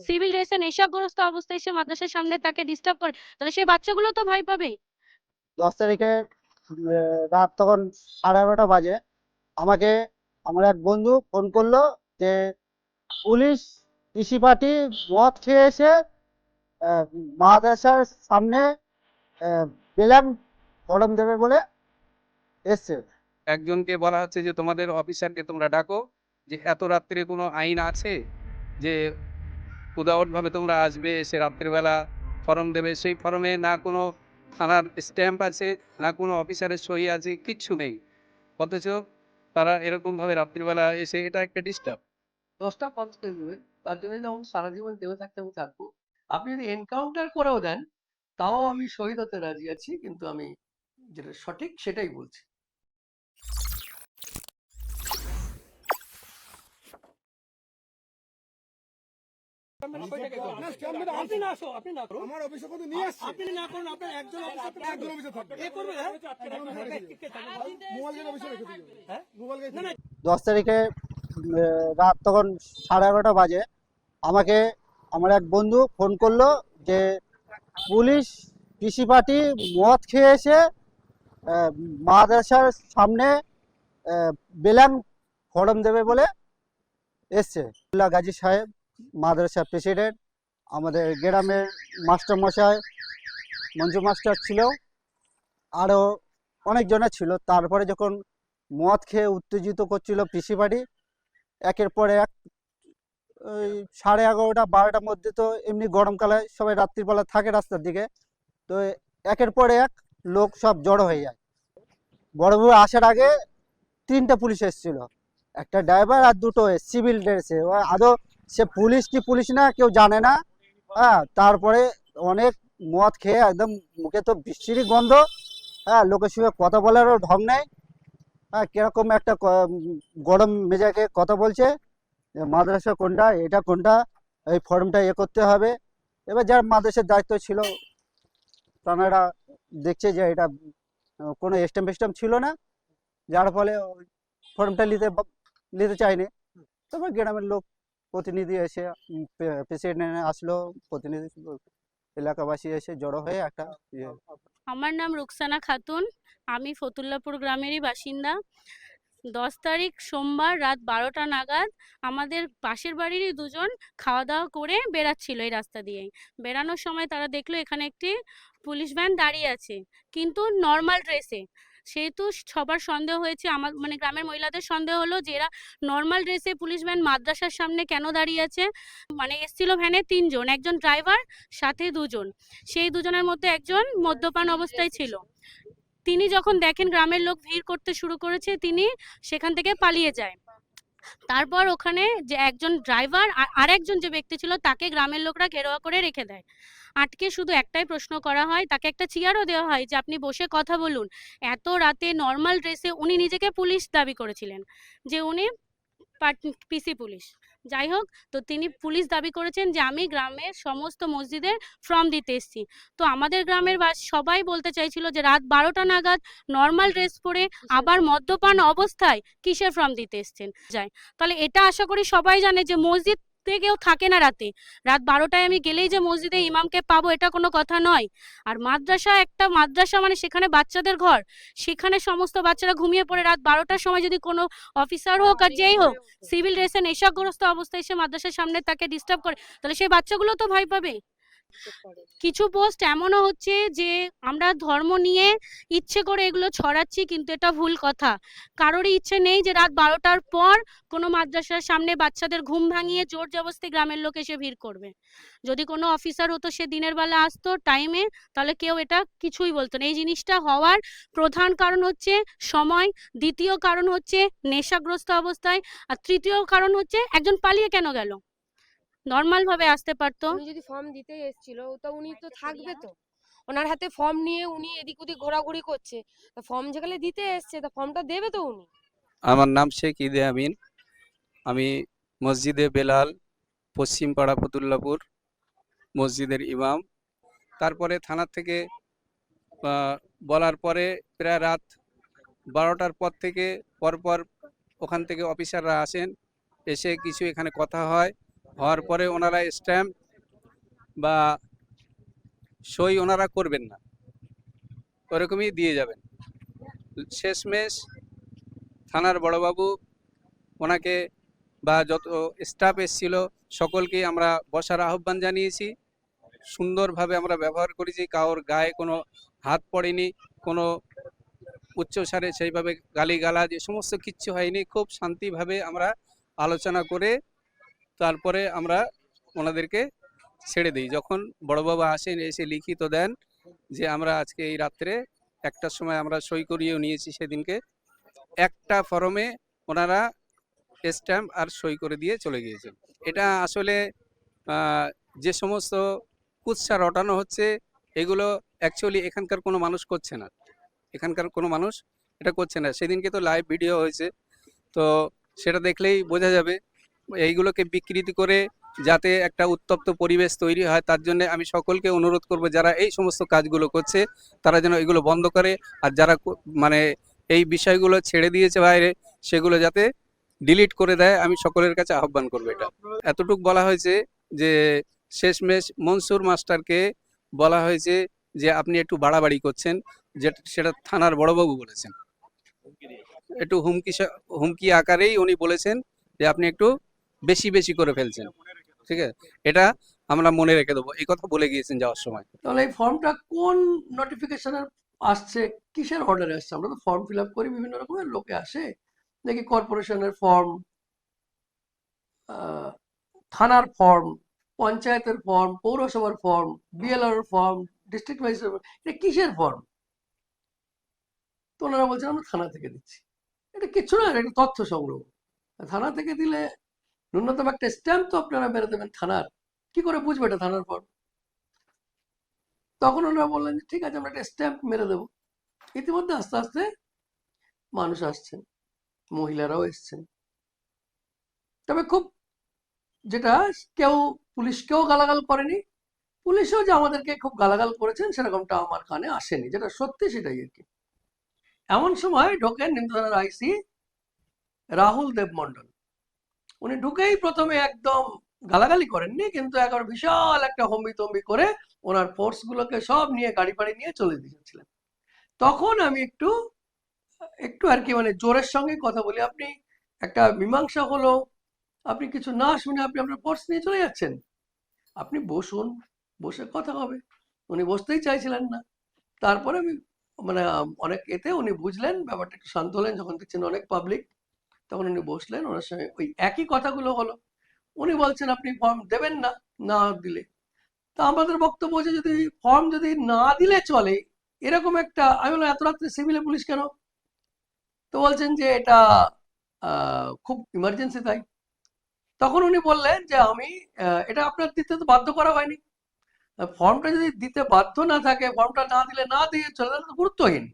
Civil ড্রেসে নেশাগ্রস্ত অবস্থায় সে মাদ্রাসার সামনে তাকে ডিস্টার্ব করে, তাহলে সেই বাচ্চাগুলো তো ভয় পাবে। 10 তারিখে রাত তখন 11:30 বাজে আমাকে আমার এক বন্ধু ফোন করলো যে পুলিশ পিসি পার্টি মদ খেয়ে এসে আহ, মাদ্রাসার সামনে পেলাম ফরম দেবে বলে এসছে। একজনকে বলা হচ্ছে যে তোমাদের অফিসারকে তোমরা ডাকো, যে এত রাত্রে কোনো আইন আছে যে উদাহরণভাবে তোমরা আসবে, এসে রাত্রিবেলা ফর্ম দেবে, সেই ফর্মে না কোনো থানার স্ট্যাম্প আছে, না কোনো অফিসারের সই আছে, কিচ্ছু নেই। অথচ তারা এরকমভাবে রাত্রিবেলা এসে, এটা একটা ডিস্টার্ব। 10টা 50 দেবে, তার জন্য যেমন সারা জীবন দেবে থাকতে আমি থাকবো। আপনি যদি এনকাউন্টার করেও দেন তাও আমি শহীদ হতে রাজি আছি, কিন্তু আমি যেটা সঠিক সেটাই বলছি। আমার অফিসে কত নিয়ে আসছে, আপনি না করুন, আপনার একজন অফিসে থাকবে, এ করবে, হ্যাঁ মোবাইল গেট অফিসে রেখে দিও, হ্যাঁ মোবাইল গেট। 10 তারিখে রাত তখন 11:30 বাজে আমাকে আমার এক বন্ধু ফোন করলো যে পুলিশ পিসি পার্টি মদ খেয়ে এসে আহ, মাদ্রাসার সামনে বেলাম ফরম দেবে বলে এসছে। আব্দুল্লাহ গাজী সাহেব মাদ্রাসা প্রেসিডেন্ট, আমাদের গ্রামের মাস্টার মশাই মঞ্জু মাস্টার ছিল, আরও অনেকজনা ছিল। তারপরে যখন মদ খেয়ে উত্তেজিত করছিল পিসি পার্টি, একের পর এক ওই 11:30 12টার মধ্যে তো এমনি গরমকালে সবাই রাত্রিবেলা থাকে রাস্তার দিকে, তো একের পর এক লোক সব জড়ো হয়ে যায়। বড়বাবু আসার আগে 3টে পুলিশ এসেছিল, একটা ড্রাইভার আর দুটো সিভিল ড্রেসে। আদৌ সে পুলিশ কি পুলিশ না কেউ জানে না। হ্যাঁ, তারপরে অনেক মদ খেয়ে একদম মুখে তো বিশ্রী গন্ধ। হ্যাঁ, লোকের সঙ্গে কথা বলারও ঢং নেই। হ্যাঁ, কিরকম একটা গরম মেজাজে কথা বলছে যে মাদ্রাসা কোনটা, এটা কোনটা, এই ফর্মটা করতে হবে। এবার যার মাদ্রাসার দায়িত্ব ছিল তারা দেখছে যে এটা কোনো স্ট্যাম্প ফেস্টাম্প ছিল না, যার ফলে ওই ফর্মটা নিতে চায়নি। তারপর গ্রামের লোক প্রতিনিধি এসে প্রেসিডেন্ট আসলো, প্রতিনিধি এলাকাবাসী এসে জড়ো হয়ে একটা ইয়ে। আমার নাম রুকসানা খাতুন, আমি ফতুল্লাপুর গ্রামেরই বাসিন্দা। 10 তারিখ সোমবার রাত 12টা নাগাদ আমাদের পাশের বাড়িরই দুজন খাওয়া দাওয়া করে বেরাচ্ছিল এই রাস্তা দিয়েই। বেরানোর সময় তারা দেখলো এখানে একটি পুলিশ ভ্যান দাঁড়িয়ে আছে, কিন্তু নর্মাল ড্রেসে। সেহেতু সবার সন্দেহ হয়েছে, আমার মানে গ্রামের মহিলাদের সন্দেহ হলো যে এরা নর্মাল ড্রেসে পুলিশ ভ্যান মাদ্রাসার সামনে কেন দাঁড়িয়ে আছে। মানে এসছিল ভ্যানে 3জন, একজন ড্রাইভার সাথে দুজন। সেই দুজনের মধ্যে একজন মদ্যপান অবস্থায় ছিল। তিনি যখন দেখেন গ্রামের লোক ভিড় করতে শুরু করেছে, তিনি সেখান থেকে পালিয়ে যায়। তারপর ওখানে যে একজন ড্রাইভার আর আরেকজন যে ব্যক্তি ছিল তাকে গ্রামের লোকরা ঘেরাও করে রেখে দেয়। আটকে শুধু একটাই প্রশ্ন করা হয়, তাকে একটা চেয়ারও দেওয়া হয় যে আপনি বসে কথা বলুন। এত রাতে নর্মাল ড্রেসে উনি নিজেকে পুলিশ দাবি করেছিলেন, যে উনি পিসি পুলিশ। যাই হোক, তো তিনি পুলিশ দাবি করেছেন যে আমি গ্রামের সমস্ত মসজিদের ফর্ম দিতে এসেছি। তো আমাদের গ্রামের সবাই বলতে চাইছিল যে রাত 12টা নাগাদ নর্মাল ড্রেস পরে আবার মদ্যপান অবস্থায় কিসের ফর্ম দিতে এসছেন যায়। তাহলে এটা আশা করি সবাই জানে যে মসজিদ কেউ থাকে না রাতে। রাত 12টায় আমি গেলেই যে মসজিদে ইমামকে পাবো এটা কোনো কথা নয়। আর মাদ্রাসা, একটা মাদ্রাসা মানে সেখানে বাচ্চাদের ঘর, সেখানে সমস্ত বাচ্চারা ঘুমিয়ে পড়ে রাত 12টার সময় যদি কোনো অফিসার হোক আর যেই হোক সিভিল ড্রেসে নেশাগ্রস্ত অবস্থায় এসে মাদ্রাসার সামনে তাকে ডিস্টার্ব করে, তাহলে সেই বাচ্চাগুলো তো ভয় পাবে। কিছু পোস্ট এমনও হচ্ছে যে আমরা ধর্ম নিয়ে ইচ্ছে করে এগুলো ছড়াচ্ছি, কিন্তু এটা ভুল কথা। কারোরই ইচ্ছে নেই যে রাত 12টার পর কোনো মাদ্রাসার সামনে বাচ্চাদের ঘুম ভাঙিয়ে জোর জবরদস্তি গ্রামের লোক এসে ভিড় করবে। যদি কোনো অফিসার হতো সে দিনের বেলা আসতো টাইমে, তাহলে কেউ এটা কিছুই বলতো না। এই জিনিসটা হওয়ার প্রধান কারণ হচ্ছে সময়, দ্বিতীয় কারণ হচ্ছে নেশাগ্রস্ত অবস্থায়, আর তৃতীয় কারণ হচ্ছে একজন পালিয়ে কেন গেল, নর্মাল ভাবে আসতে পারতো। উনি যদি ফর্ম দিতে এসেছিল তো উনি তো থাকবে, তো ওনার হাতে ফর্ম নিয়ে উনি এদিক ওদিক ঘোরাঘুরি করছে, তো ফর্ম যেখানে দিতে এসছে তো ফর্মটা দেবে তো উনি। আমার নাম শেখ ঈদে আমিন, আমি মসজিদে বেলাল, পশ্চিম পাড়া ফতুল্লাপুর মসজিদের ইমাম। তারপরে থানা থেকে বলার পরে প্রায় রাত 12টার পর থেকে পরপর ওখান থেকে অফিসাররা আসেন, এসে কিছু এখানে কথা হয়। হওয়ার পরে ওনারা স্ট্যাম্প বা সই ওনারা করবেন না, ওরকমই দিয়ে যাবেন। শেষমেশ থানার বড়বাবু ওনাকে বা যত স্টাফ এসেছিল সকলকে আমরা বসার আহ্বান জানিয়েছি, সুন্দরভাবে আমরা ব্যবহার করেছি, কারোর গায়ে কোনো হাত পড়েনি, কোনো উচ্চস্বরে সেইভাবে গালিগালাজ এ সমস্ত কিচ্ছু হয়নি। খুব শান্তিভাবে আমরা আলোচনা করে তারপরে আমরা ওনাদেরকে ছেড়ে দিই। যখন বড়বাবা আসেন, এসে লিখিত দেন যে আমরা আজকে এই রাত্রে 1টার সময় আমরা সই করিয়েও নিয়েছি, সেদিনকে একটা ফর্মে ওনারা স্ট্যাম্প আর সই করে দিয়ে চলে গিয়েছেন। এটা আসলে যে সমস্ত কুৎসা রটানো হচ্ছে এগুলো অ্যাকচুয়ালি এখানকার কোনো মানুষ করছে না, এখানকার কোনো মানুষ এটা করছে না। সেদিনকে তো লাইভ ভিডিও হয়েছে, তো সেটা দেখলেই বোঝা যাবে। এইগুলোকে বিকৃতি করে যাতে একটা উত্তপ্ত পরিবেশ তৈরি হয়, তার জন্য আমি সকলকে অনুরোধ করব যারা এই সমস্ত কাজগুলো করছে তারা যেন এগুলো বন্ধ করে, আর যারা মানে এই বিষয়গুলো ছেড়ে দিয়েছে বাইরে সেগুলো যাতে ডিলিট করে দেয়, আমি সকলের কাছে আহ্বান করবো। এটা এতটুকু বলা হয়েছে যে শেষমেশ মনসুর মাস্টারকে বলা হয়েছে যে আপনি একটু বাড়াবাড়ি করছেন, যেটা সেটা থানার বড়বাবু বলেছেন, একটু হুমকি আকারেই উনি বলেছেন যে আপনি একটু বেশি বেশি করে ফেলছেন। ঠিক আছে, এটা আমরা মনে রেখে দেবো, এই কথা বলে গিয়েছেন যাওয়ার সময়। তাহলে এই ফর্মটা কোন নোটিফিকেশনের আসছে, কিসের অর্ডারে আসছে? আমরা তো ফর্ম ফিল আপ করি, বিভিন্ন রকমের লোকে আসে, দেখি কর্পোরেশনের ফর্ম, থানার ফর্ম, পঞ্চায়েতের ফর্ম, পৌরসভার form, BLR form, district magistrate, এটা কিসের ফর্ম? তো ওনারা বলছেন আমরা থানা থেকে দিচ্ছি। এটা কিচ্ছু না, এটা তথ্য সংগ্রহ। থানা থেকে দিলে ন্যূনতম একটা স্ট্যাম্প তো আপনারা মেরে দেবেন থানার, কি করে বুঝবে এটা থানার ফর্ম? তখন ওনারা বললেন যে ঠিক আছে আমরা একটা স্ট্যাম্প মেরে দেবো। ইতিমধ্যে আস্তে আস্তে মানুষ আসছেন, মহিলারাও এসছেন। তবে খুব যেটা, কেউ পুলিশকেও গালাগাল করেনি, পুলিশও যে আমাদেরকে খুব গালাগাল করেছেন সেরকমটা আমার কানে আসেনি, যেটা সত্যি সেটাই আর কি। এমন সময় ঢোকেন নিমতা থানার আইসি রাহুল দেব মন্ডল। উনি ঢুকেই প্রথমে একদম গালাগালি করেননি, কিন্তু একবার বিশাল একটা হম্বিতম্বি করে ওনার ফোর্স গুলোকে সব নিয়ে গাড়ি ফাড়ি নিয়ে চলে দিয়েছিলেন। তখন আমি একটু একটু আর কি মানে জোরের সঙ্গে কথা বলি, আপনি একটা মীমাংসা হলো, আপনি কিছু না শুনে আপনি আপনার ফোর্স নিয়ে চলে যাচ্ছেন, আপনি বসুন, বসে কথা হবে। উনি বসতেই চাইছিলেন না। তারপরে আমি মানে অনেক এতে উনি বুঝলেন, ব্যাপারটা একটু শান্ত হলেন, যখন দেখছেন অনেক পাবলিক, তখন উনি বসলেন, ওনার সঙ্গে ওই একই কথাগুলো হলো। উনি বলছেন আপনি ফর্ম দেবেন না, না দিলে। তা আমাদের বক্তব্য হচ্ছে যদি ফর্ম যদি না দিলে চলে, এরকম একটা, আমি বললাম এত রাত্রে সিভিলে পুলিশ কেন? তো বলছেন যে এটা খুব ইমার্জেন্সি তাই। তখন উনি বললেন যে আমি এটা আপনার দিতে তো বাধ্য করা হয়নি, ফর্মটা যদি দিতে বাধ্য না থাকে, ফর্মটা না দিলে না দিয়ে চলে, তাহলে তো গুরুত্বহীন।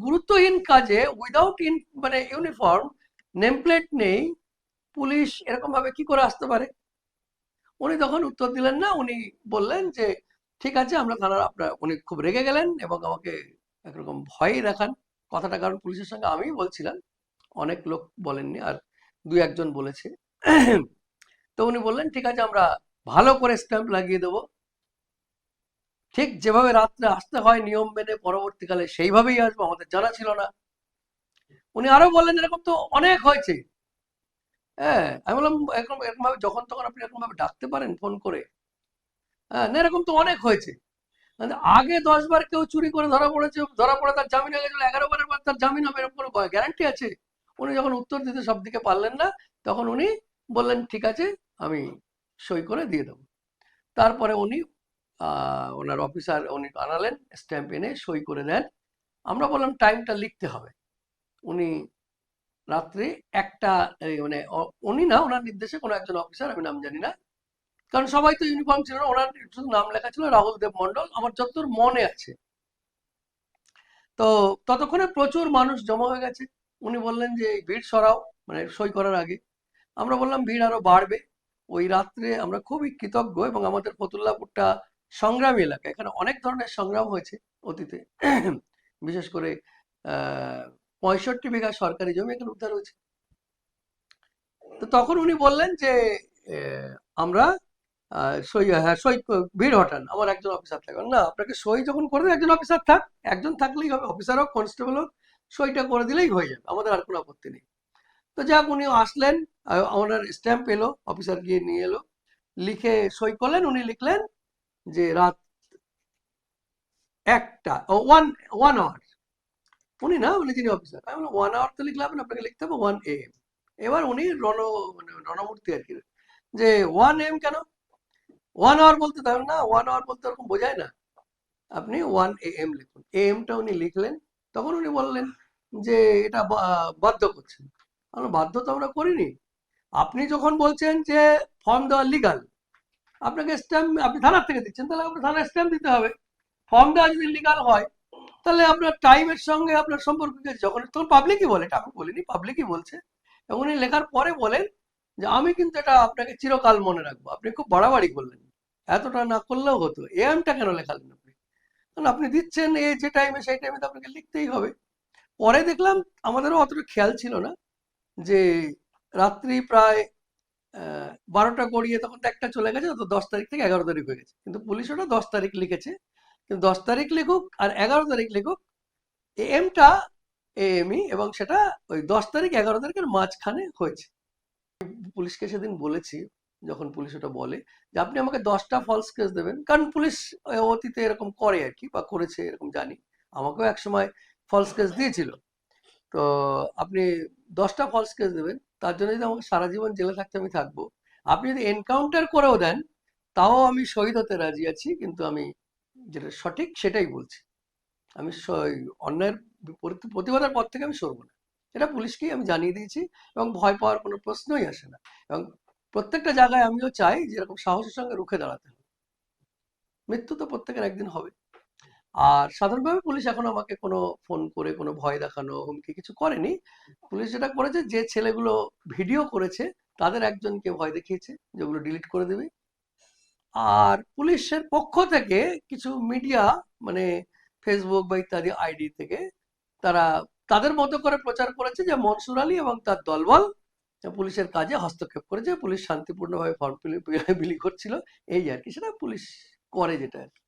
গুরুত্বহীন কাজে উইদাউট মানে ইউনিফর্ম, নেম প্লেট নেই, পুলিশ এরকম ভাবে কি করে আসতে পারে? উনি তখন উত্তর দিলেন না, উনি বললেন যে ঠিক আছে আমরা থানার, আপনার, উনি খুব রেগে গেলেন এবং আমাকে একরকম ভয়ই দেখান কথাটা, কারণ পুলিশের সঙ্গে আমিই বলছিলাম, অনেক লোক বলেননি, আর 2-1 জন বলেছে। তো উনি বললেন ঠিক আছে আমরা ভালো করে স্ট্যাম্প লাগিয়ে দেবো, ঠিক যেভাবে রাত্রে আসতে হয় নিয়ম মেনে, পরবর্তীকালে সেইভাবেই আসবো, আমাদের জানা ছিল না। উনি আরো বললেন এরকম তো অনেক হয়েছে। হ্যাঁ, আমি বললাম এরকম এরকম ভাবে যখন তখন আপনি এরকম ভাবে ডাকতে পারেন ফোন করে? হ্যাঁ, না এরকম তো অনেক হয়েছে। মানে আগে 10 বার কেউ চুরি করে ধরা পড়েছে, ধরা পড়ে তার জামিন হয়ে গেছিল, 11 বারের পর তার জামিন হবে এরকম কোনো গ্যারান্টি আছে? উনি যখন উত্তর দিতে সব দিকে পারলেন না, তখন উনি বললেন ঠিক আছে আমি সই করে দিয়ে দেবো। তারপরে উনি ওনার অফিসার উনি আনালেন, স্ট্যাম্প এনে সই করে দেন। আমরা বললাম টাইমটা লিখতে হবে। উনি রাত্রে একটা মানে উনি না, ওনার নির্দেশে কোনো একজন অফিসার, আমি নাম জানি না, কারণ সবাই তো ইউনিফর্ম ছিল না, ওনার শুধু নাম লেখা ছিল রাহুল দেব মন্ডল, আমার যতদূর মনে আছে। তো ততক্ষণে প্রচুর মানুষ জমা হয়ে গেছে। উনি বললেন যে এই ভিড় সরাও, মানে সই করার আগে। আমরা বললাম ভিড় আরো বাড়বে। ওই রাত্রে আমরা খুবই কৃতজ্ঞ, এবং আমাদের ফতুল্লাপুরটা সংগ্রামী এলাকা, এখানে অনেক ধরনের সংগ্রাম হয়েছে অতীতে। বিশেষ করে 65 বিঘা সরকারি জমি এখানে উদ্ধার হয়েছে। তো তখন উনি বললেন যে আমরা সই, হ্যাঁ সই ভিড় হটান, আমার একজন অফিসার থাকবে না। আপনাকে সই যখন করে দেবে, একজন অফিসার থাক, একজন থাকলেই হবে, অফিসার হোক কনস্টেবল হোক, সইটা করে দিলেই হয়ে যাবে, আমাদের আর কোনো আপত্তি নেই। তো যাক, উনি আসলেন, ওনার স্ট্যাম্প এলো, অফিসার গিয়ে নিয়ে এলো, লিখে সই করলেন। উনি লিখলেন যে রাত 1টা, ওয়ান আওয়ার, উনি না, উনি যিনি অফিসার, আমি বললাম 1 আওয়ার তো লিখলে হবে না, আপনাকে লিখতে হবে 1 AM। এবার উনি মানে রণমূর্তি আর কি, যে 1 AM কেন, 1 আওয়ার বলতে, তাহলে না 1 আওয়ার বলতে ওরকম বোঝায় না, আপনি 1 AM লিখুন। AM-টা উনি লিখলেন। তখন উনি বললেন যে এটা বাধ্য করছেন। আমরা বাধ্য তো আমরা করিনি, আপনি যখন বলছেন যে ফর্ম দেওয়া লিগাল, আপনাকে স্ট্যাম্প আপনি থানার থেকে দিচ্ছেন, তাহলে আপনার থানার স্ট্যাম্প দিতে হবে। ফর্ম দেওয়া যদি লিগাল হয়, তাহলে আপনার টাইমের সঙ্গে আপনার সম্পর্ক কি আছে? যখন তখন পাবলিকই বলে, এটা আমি বলিনি, পাবলিকই বলছে। এবং উনি লেখার পরে বলেন যে আমি কিন্তু এটা আপনাকে চিরকাল মনে রাখবো। আপনি খুব বাড়াবাড়ি করলেন, এতটা না করলেও হতো, AM-টা কেন লেখালেন আপনি? কারণ আপনি দিচ্ছেন যে টাইমে, সেই টাইমে তো আপনাকে লিখতেই হবে। পরে দেখলাম, আমাদেরও অতটা খেয়াল ছিল না, যে রাত্রি প্রায় 12টা গড়িয়ে তখন তো 1টা চলে গেছে, তো 10 তারিখ থেকে 11 তারিখ হয়ে গেছে, কিন্তু পুলিশ ওটা 10 তারিখ লিখেছে। কিন্তু 10 তারিখ লিখুক আর 11 তারিখ লিখুক, AM-টা AM-ই, এবং সেটা ওই 10 তারিখ 11 তারিখের মাঝখানে হয়েছে। পুলিশকে সেদিন বলেছি, যখন পুলিশ ওটা বলে, যে আপনি আমাকে 10টা ফলস কেস দেবেন, কারণ পুলিশ অতীতে এরকম করে আর কি, বা করেছে এরকম জানি, আমাকেও একসময় ফলস কেস দিয়েছিল। তো আপনি 10টা ফলস কেস দেবেন, তার জন্য যদি আমাকে সারা জীবন জেলে থাকতে আমি থাকবো। আপনি যদি এনকাউন্টার করেও দেন, তাও আমি শহীদ হতে রাজি আছি, কিন্তু আমি যেটা সঠিক সেটাই বলছি। আমি অন্যায়ের প্রতিবাদের পর থেকে আমি সরবো না, এটা পুলিশকেই আমি জানিয়ে দিয়েছি, এবং ভয় পাওয়ার কোনো প্রশ্নই আসে না। এবং প্রত্যেকটা জায়গায় আমিও চাই যে এরকম সাহসের সঙ্গে রুখে দাঁড়াতে হবে। মৃত্যু তো প্রত্যেকের একদিন হবে। আর সাধারণভাবে পুলিশ এখন আমাকে কোনো ফোন করে কোনো ভয় দেখানো, হুমকি কিছু করেনি। পুলিশ যেটা করেছে, যে ছেলেগুলো ভিডিও করেছে তাদের একজনকে ভয় দেখিয়েছে যেগুলো ডিলিট করে দেবে। আর পুলিশের পক্ষ থেকে কিছু মিডিয়া, মানে ফেসবুক বা ইত্যাদি আইডি থেকে, তারা তাদের মতো করে প্রচার করেছে যে মনসুর আলী এবং তার দলবল পুলিশের কাজে হস্তক্ষেপ করেছে, পুলিশ শান্তিপূর্ণভাবে ফর্ম বিলি করছিল, এই আর কি। সেটা পুলিশ করে যেটা আর কি।